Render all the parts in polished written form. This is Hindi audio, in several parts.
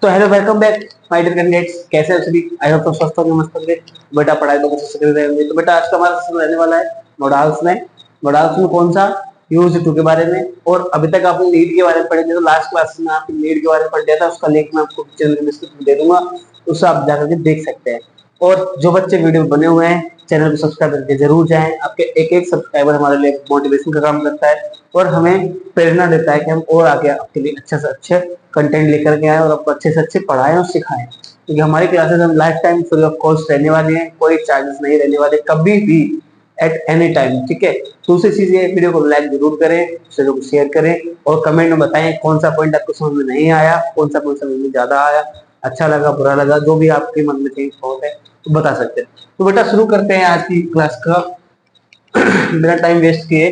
तो hello, welcome back my dear candidates. कैसे हो सभी? आई होप तो स्वस्थ होंगे, मस्त होंगे। बेटा पढ़ाई तो कुछ कर रहे होंगे। तो बेटा आज का हमारा सेशन रहने वाला है मॉडल्स में कौन सा यूज टू के बारे में। और अभी तक आपने नीड के बारे में पढ़े थे, तो लास्ट क्लास में आपने नीड के बारे में पढ़ लिया था। उसका लिंक मैं आपको चैनल डिस्क्रिप्शन में दे दूंगा, उससे आप जाकर के देख सकते हैं। और जो बच्चे वीडियो बने हुए हैं, चैनल को सब्सक्राइब करके जरूर जाएं। आपके एक एक सब्सक्राइबर हमारे लिए मोटिवेशन का काम करता है और हमें प्रेरणा देता है कि हम और आगे आपके लिए अच्छे से अच्छे कंटेंट लेकर के आए और आपको अच्छे से अच्छे पढ़ाएं और सिखाएं। क्योंकि हमारी क्लासेस हम life time free of cost रहने वाली हैं, कोई चार्जेस नहीं रहने वाले कभी भी, एट एनी टाइम। ठीक है, दूसरी चीज ये, वीडियो को लाइक जरूर करें, चैनल को शेयर करें और कमेंट में बताएं कौन सा पॉइंट आपको समझ में नहीं आया, कौन सा पॉइंट समझ में ज्यादा आया, अच्छा लगा, बुरा लगा, जो भी आपके मन में कहीं थॉट है तो बता सकते हैं। तो बेटा शुरू करते हैं आज की क्लास का बिना टाइम वेस्ट किए।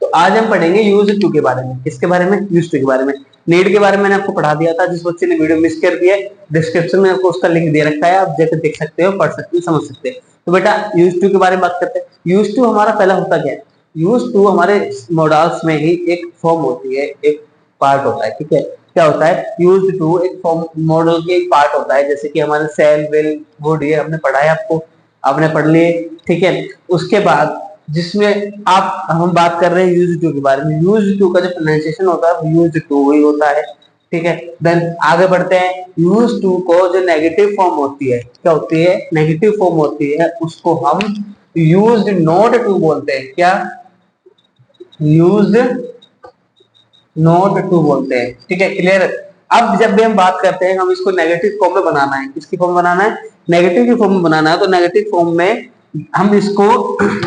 तो आज हम पढ़ेंगे यूज टू के बारे में। किसके बारे में? यूज टू के बारे में। नीड के बारे में मैंने आपको पढ़ा दिया था। जिस बच्चे ने वीडियो मिस कर दिया है, डिस्क्रिप्शन में आपको उसका लिंक दे रखा है, आप जाकर देख सकते हो, पढ़ सकते हो, समझ सकते हैं। तो बेटा यूज टू के बारे में बात करते हैं। यूज टू हमारा पहला होता क्या है? यूज टू हमारे मॉडल्स में ही एक फॉर्म होती है, एक पार्ट होता है। ठीक है, क्या होता है? यूज टू एक फॉर्म मॉडल के एक पार्ट होता है। जैसे कि हमारे सेल, विल, वुड, ये हमने पढ़ा है, आपने पढ़ लिए। ठीक है, उसके बाद जिसमें आप हम बात कर रहे हैं यूज टू के बारे में। यूज टू का जो प्रोनाउंसिएशन होता है वो यूज टू ही होता है। ठीक है, देन आगे बढ़ते हैं। यूज टू को जो नेगेटिव फॉर्म होती है, क्या होती है? नेगेटिव फॉर्म होती है, उसको हम यूज्ड नॉट टू बोलते हैं। क्या? यूज्ड नॉट टू बोलते हैं। ठीक है, क्लियर? अब जब भी हम बात करते हैं, हम इसको नेगेटिव फॉर्म में बनाना है। किसकी फॉर्म बनाना है? नेगेटिव की फॉर्म में बनाना है। तो नेगेटिव फॉर्म में हम इसको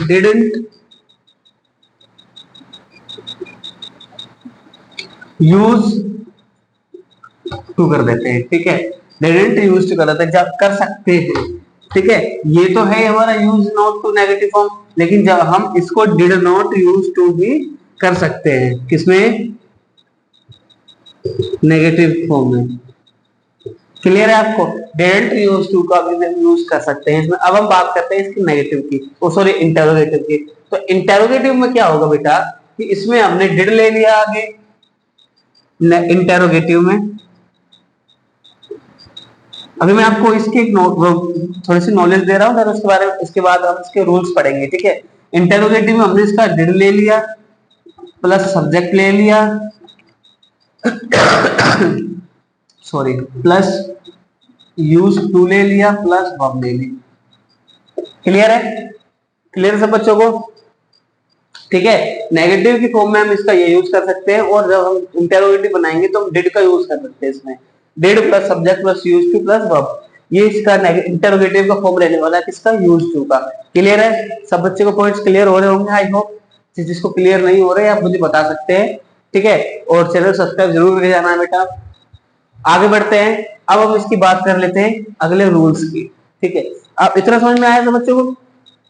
डिडंट यूज टू कर देते हैं। ठीक है, डिडंट यूज टू कर देते हैं, जब कर सकते हैं। ठीक है, ये तो है हमारा use not to negative form, लेकिन जब हम इसको डिड नॉट यूज टू भी कर सकते हैं। किसमें? नेगेटिव फॉर्म में। क्लियर है आपको? डिडंट यूज टू का भी हम यूज कर सकते हैं इसमें। अब हम बात करते हैं इसकी नेगेटिव की, ओ सॉरी इंटेरोगेटिव की। तो इंटेरोगेटिव में क्या होगा बेटा कि इसमें हमने डिड ले लिया आगे इंटेरोगेटिव में। अभी मैं आपको इसके थोड़ी सी नॉलेज दे रहा हूँ, फिर उसके बारे में, इसके बाद हम इसके रूल्स पढ़ेंगे। ठीक है, इंटेरोगेटिव में हमने इसका डिड ले लिया प्लस सब्जेक्ट ले लिया सॉरी प्लस यूज टू ले लिया प्लस वर्ब ले लिया। क्लियर है? क्लियर सब बच्चों को? ठीक है, नेगेटिव की फॉर्म में हम इसका ये यूज कर सकते हैं, और जब हम इंटेरोगेटिव बनाएंगे तो हम डिड का यूज कर सकते हैं इसमें। Did plus subject plus use two plus verb, ये इसका इंटेरोगेटिव का फॉर्म रहने वाला है। किसका? यूज टू का। क्लियर है? सब बच्चे को पॉइंट्स क्लियर हो रहे होंगे आई होप। जिसको क्लियर नहीं हो रहे आप मुझे बता सकते हैं। ठीक है, और चैनल सब्सक्राइब जरूर कर जाना है बेटा। आगे बढ़ते हैं। अब हम इसकी बात कर लेते हैं अगले रूल्स की। ठीक है, अब इतना समझ में आया सब बच्चों को?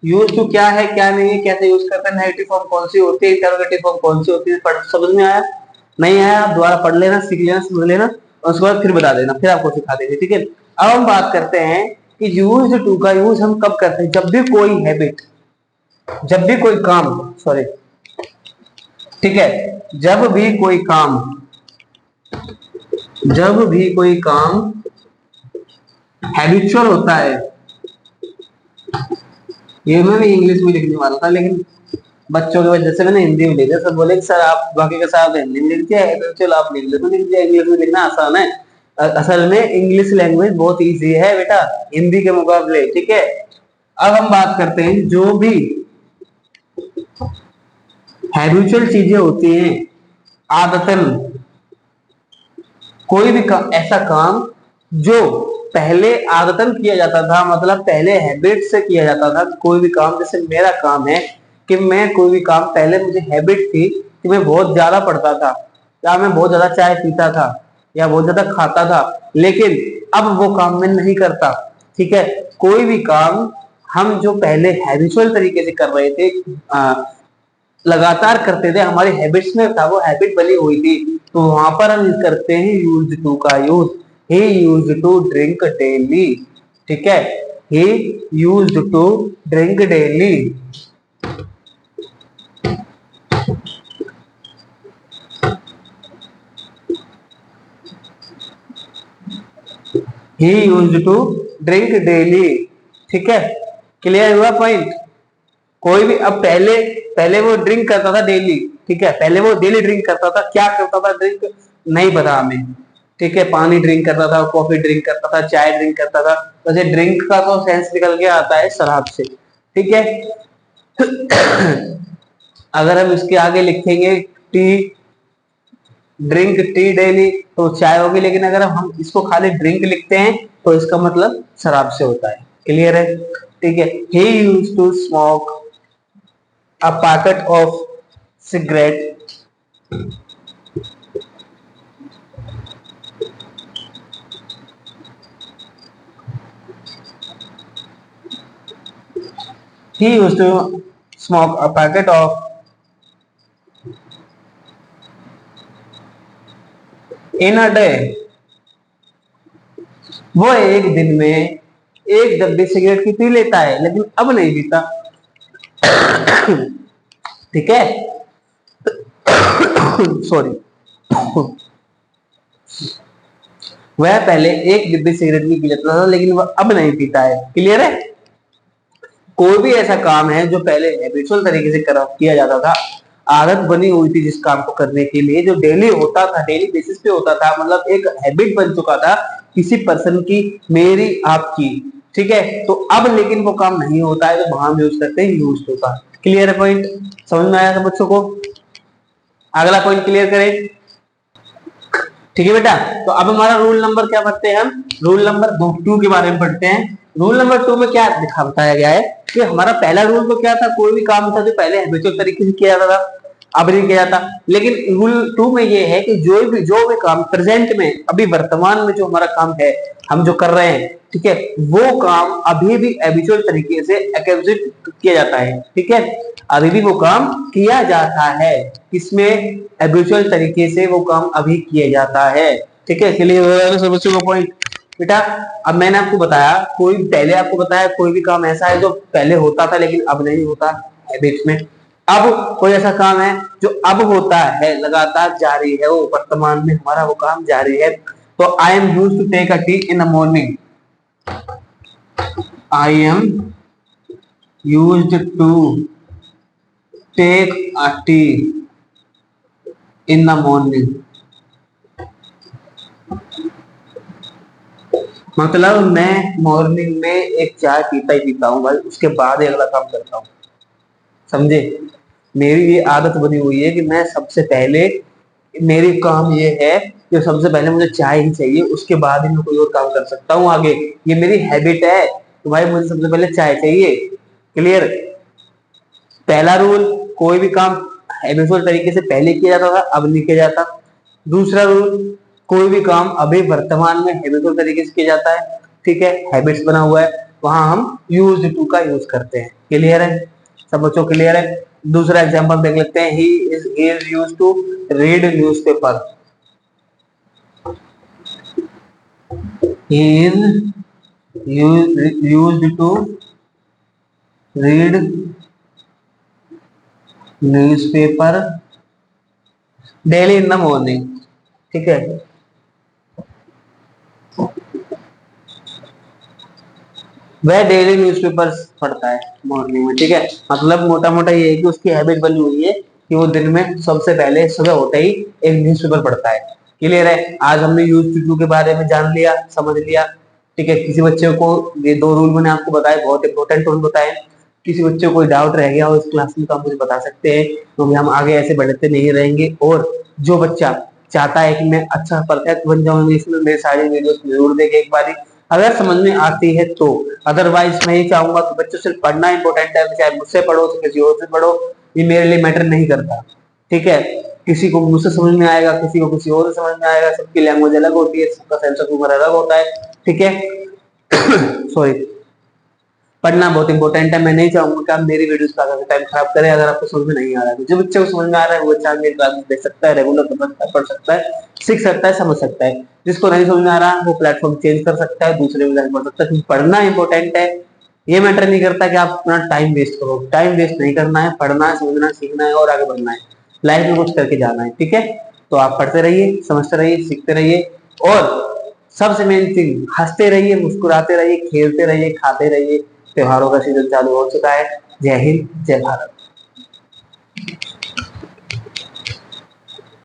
यूज टू क्या है, क्या नहीं है, कैसे यूज करते हैं, नेगेटिव फॉर्म कौन सी होती है, इंटरोगेटिव फॉर्म कौन सी होती है, समझ में आया? नहीं आया आप दोबारा पढ़ लेना, सीख लेना, समझ लेना, और उसके बाद फिर बता देना, फिर आपको सिखा देंगे। ठीक है, अब हम बात करते हैं कि यूज टू का यूज हम कब करते हैं? जब भी कोई हैबिट, जब भी कोई काम, सॉरी, ठीक है, जब भी कोई काम, जब भी कोई काम हैबिचुअल होता है। ये मैं भी इंग्लिश में लिखने वाला था, लेकिन बच्चों की वजह से मैंने हिंदी में लिख दिया। सब बोले सर आप बाकी के साथ हिंदी में लिख दिया, चलो आप लिख दो, लिख दिया। इंग्लिश में लिखना आसान है। असल में इंग्लिश लैंग्वेज बहुत इजी है बेटा हिंदी के मुकाबले। ठीक है, अब हम बात करते हैं जो भी हैबिचुअल चीजें होती हैं, आदतन कोई भी ऐसा काम जो पहले आदतन किया जाता था, मतलब पहले हैबिट से किया जाता था। कोई भी काम, जैसे मेरा काम है कि मैं कोई भी काम, पहले मुझे हैबिट थी कि मैं बहुत ज्यादा पढ़ता था, या मैं बहुत ज्यादा चाय पीता था, या बहुत ज्यादा खाता था, लेकिन अब वो काम मैं नहीं करता। ठीक है, कोई भी काम हम जो पहले हैबिचुअल तरीके से कर रहे थे, लगातार करते थे, हमारी हैबिट्स में था, वो हैबिट बनी हुई थी, तो वहां पर हम करते हैं यूज टू का use. He use to drink daily. ठीक है, he use to drink daily. He used to drink daily. ठीक है, क्लियर हुआ पॉइंट। कोई भी अब पहले पहले वो ड्रिंक करता था डेली, ठीक है, पहले वो डेली ड्रिंक करता था, क्या करता था ड्रिंक नहीं पता हमें, ठीक है, पानी ड्रिंक करता था, कॉफी ड्रिंक करता था, चाय ड्रिंक करता था। वैसे ड्रिंक का तो सेंस निकल के आता है शराब से, ठीक है। अगर हम इसके आगे लिखेंगे टी, ड्रिंक टी डेली, तो चाय होगी, लेकिन अगर हम इसको खाली ड्रिंक लिखते हैं तो इसका मतलब शराब से होता है। क्लियर है, ठीक है। He used to smoke a packet of cigarette he used to smoke a packet of in a day। वो एक दिन में एक डब्बी सिगरेट की पी लेता है, लेकिन अब नहीं पीता। ठीक है, सॉरी। वह पहले एक डिब्बी सिगरेट भी पी लेता था, लेकिन वह अब नहीं पीता है। क्लियर है। कोई भी ऐसा काम है जो पहले हैबिचुअल तरीके से किया जाता था, आदत बनी हुई थी जिस काम को करने के लिए, जो डेली होता था, डेली बेसिस पे होता था, मतलब एक हैबिट बन चुका था किसी पर्सन की, मेरी, आपकी, ठीक है। तो अब लेकिन वो काम नहीं होता है, तो वहां हम यूज करते हैं यूज होता। क्लियर है पॉइंट, समझ में आया सब बच्चों को। अगला पॉइंट क्लियर करें, ठीक है बेटा। तो अब हमारा रूल नंबर क्या पढ़ते हैं हम, रूल नंबर 2 के बारे में पढ़ते हैं। रूल नंबर 2 में क्या दिखा बताया गया है कि हमारा पहला रूल तो क्या था, कोई भी काम था जो पहले हैबिचुअल तरीके से किया जाता था, अब नहीं किया जाता। लेकिन रूल 2 में ये है कि जो भी काम प्रेजेंट में, अभी वर्तमान में जो हमारा काम है, हम जो कर रहे हैं, ठीक है, वो काम अभी भी हैबिचुअल तरीके से एग्जीक्यूट किया जाता है। ठीक है, अभी भी वो काम किया जाता है, किसमें, हैबिचुअल तरीके से वो काम अभी किया जाता है। ठीक है, इसलिए सब बच्चों को पॉइंट बेटा। अब मैंने आपको बताया, कोई पहले आपको बताया कोई भी काम ऐसा है जो पहले होता था लेकिन अब नहीं होता हैबिट्स में। अब कोई ऐसा काम है जो अब होता है, लगातार जारी है, वो वर्तमान में हमारा वो काम जारी है। तो I am used to take a tea in the morning. I am used to take a tea in the morning. मतलब मैं मॉर्निंग में एक चाय पीता ही पीता हूँ भाई, उसके बाद ही अगला काम करता हूँ। समझे, मेरी ये आदत बनी हुई है कि मैं सबसे पहले, मेरी काम ये है कि सबसे पहले मुझे चाय ही चाहिए, उसके बाद ही मैं कोई और काम कर सकता हूँ आगे। ये मेरी हैबिट है तो भाई मुझे सबसे पहले चाय चाहिए। क्लियर। पहला रूल, कोई भी काम हैबिचुअल तरीके से पहले किया जाता था, अब नहीं किया जाता। दूसरा रूल, कोई भी काम अभी वर्तमान में हैबिचुअल तरीके से किया जाता है, ठीक है, हैबिट्स बना हुआ है, वहां हम यूज टू का यूज करते हैं। क्लियर है सब बच्चों, क्लियर है। दूसरा एग्जांपल देख लेते हैं, he is used to read newspaper. He is used to read newspaper daily in the morning. ठीक है, वह डेली न्यूज़पेपर्स पढ़ता है मॉर्निंग में। ठीक है, मतलब मोटा मोटा ये है कि उसकी हैबिट बनी हुई है कि वो दिन में सबसे पहले सुबह होते ही एक न्यूज़पेपर पढ़ता है। क्लियर है। आज हमने यूज टू के बारे में जान लिया, समझ लिया। ठीक है, किसी बच्चे को ये 2 रूल मैंने आपको बताए, बहुत इंपॉर्टेंट रूल बताए। किसी बच्चे को कोई डाउट रह गया हो इस क्लास में तो आप मुझे बता सकते हैं, क्योंकि हम आगे ऐसे बढ़ते नहीं रहेंगे। और जो बच्चा चाहता है कि मैं अच्छा परफेक्ट बन जाऊं इंग्लिश में, मेरे सारे वीडियोस जरूर देखे एक बार, अगर समझ में आती है तो। अदरवाइज मैं ये चाहूंगा कि बच्चों सिर्फ पढ़ना इंपॉर्टेंट है, चाहे मुझसे पढ़ो चाहे किसी और से पढ़ो, ये मेरे लिए मैटर नहीं करता। ठीक है, किसी को मुझसे समझ में आएगा, किसी को किसी और से समझ में आएगा, सबकी लैंग्वेज अलग होती है, सबका सेंस ऑफ ह्यूमर अलग होता है। ठीक है, सॉरी, पढ़ना बहुत इंपॉर्टेंट है। मैं नहीं चाहूंगा कि आप मेरी वीडियोस का टाइम खराब करें अगर आपको समझ में नहीं आ रहा है। तो जो बच्चे को समझ में आ रहा है वो बच्चा मेरी क्लास देख सकता है, रेगुलर पढ़ सकता है, सीख सकता है, समझ सकता है। जिसको नहीं समझ में आ रहा वो प्लेटफॉर्म चेंज कर सकता है, दूसरे में पढ़ सकता है। पढ़ना इंपॉर्टेंट है, ये मैटर नहीं करता कि आप अपना टाइम वेस्ट करो। टाइम वेस्ट नहीं करना है, पढ़ना है, समझना, सीखना है और आगे बढ़ना है, लाइफ में कुछ करके जाना है। ठीक है, तो आप पढ़ते रहिए, समझते रहिए, सीखते रहिए। और सबसे मेन थिंग, हंसते रहिए, मुस्कुराते रहिए, खेलते रहिए, खाते रहिए। त्योहारों का सीजन चालू हो चुका है। जय हिंद, जय भारत।